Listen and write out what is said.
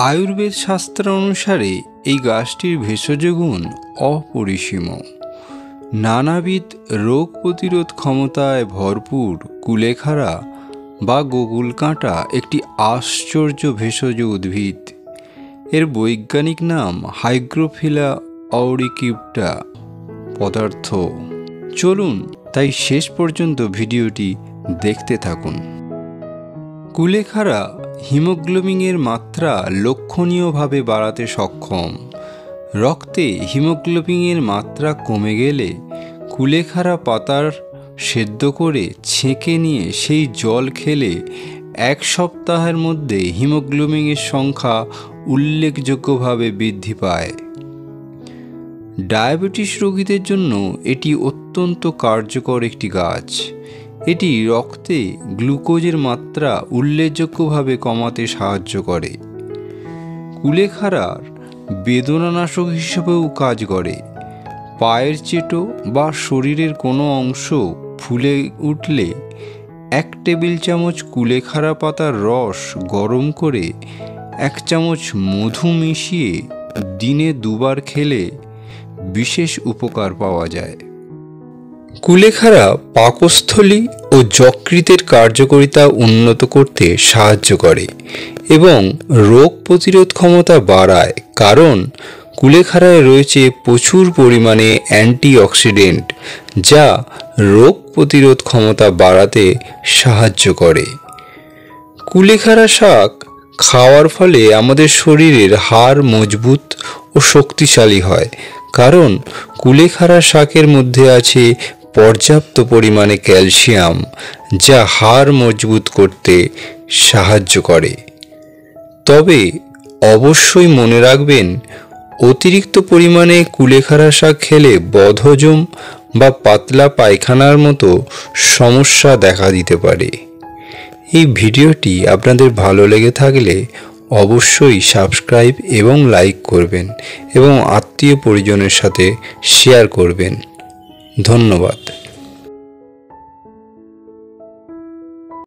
আয়ুর্বেদ শাস্ত্র অনুসারে এই গাছটির ভেষজ গুণ অপরিসীম। নানাবিধ রোগ প্রতিরোধ ক্ষমতায় ভরপুর কুলেখাড়া বা গোকুল কাঁটা একটি আশ্চর্য ভেষজ উদ্ভিদ। এর বৈজ্ঞানিক নাম হাইগ্রোফিলা অরিকিপটা পদার্থ। চলুন তাই শেষ পর্যন্ত ভিডিওটি দেখতে থাকুন। কুলেখাড়া হিমোগ্লোবিনের মাত্রা লক্ষণীয়ভাবে বাড়াতে সক্ষম। রক্তে হিমোগ্লোবিনের মাত্রা কমে গেলে কুলেখাড়া পাতার সেদ্ধ করে ছেঁকে নিয়ে সেই জল খেলে 1 সপ্তাহের মধ্যে হিমোগ্লোবিনের সংখ্যা উল্লেখযোগ্যভাবে বৃদ্ধি পায়। ডায়াবেটিস রোগীদের জন্য এটি অত্যন্ত কার্যকর একটি গাছ। এটি রক্তে গ্লুকোজের মাত্রা উল্লেখযোগ্যভাবে কমাতে সাহায্য করে। কুলেখাড়ার বেদনানাশক হিসেবেও কাজ করে। পায়ের চেটো বা শরীরের কোনো অংশ ফুলে উঠলে 1 টেবিল চামচ কুলেখাড়া পাতার রস গরম করে 1 চামচ মধু মিশিয়ে দিনে 2 বার খেলে বিশেষ উপকার পাওয়া যায়। কুলেখাড়া পাকস্থলী ও যকৃতের কার্যকারিতা উন্নত করতে সাহায্য করে এবং রোগ প্রতিরোধ ক্ষমতা বাড়ায়, কারণ কুলেখাড়ায় রয়েছে প্রচুর পরিমাণে অ্যান্টিঅক্সিডেন্ট যা রোগ প্রতিরোধ ক্ষমতা বাড়াতে সাহায্য করে। কুলেখাড়া শাক খাওয়ার ফলে আমাদের শরীরের হাড় মজবুত ও শক্তিশালী হয়, কারণ কুলেখাড়া শাকের মধ্যে আছে পর্যাপ্ত পরিমাণে ক্যালসিয়াম যা হাড় মজবুত করতে সাহায্য করে। তবে অবশ্যই মনে রাখবেন, অতিরিক্ত পরিমাণে কুলেখাড়া শাক খেলে বদহজম বা পাতলা পায়খানার মতো সমস্যা দেখা দিতে পারে। এই ভিডিওটি আপনাদের ভালো লেগে থাকলে অবশ্যই সাবস্ক্রাইব এবং লাইক করবেন এবং আত্মীয় পরিজনের সাথে শেয়ার করবেন। ধন্যবাদ।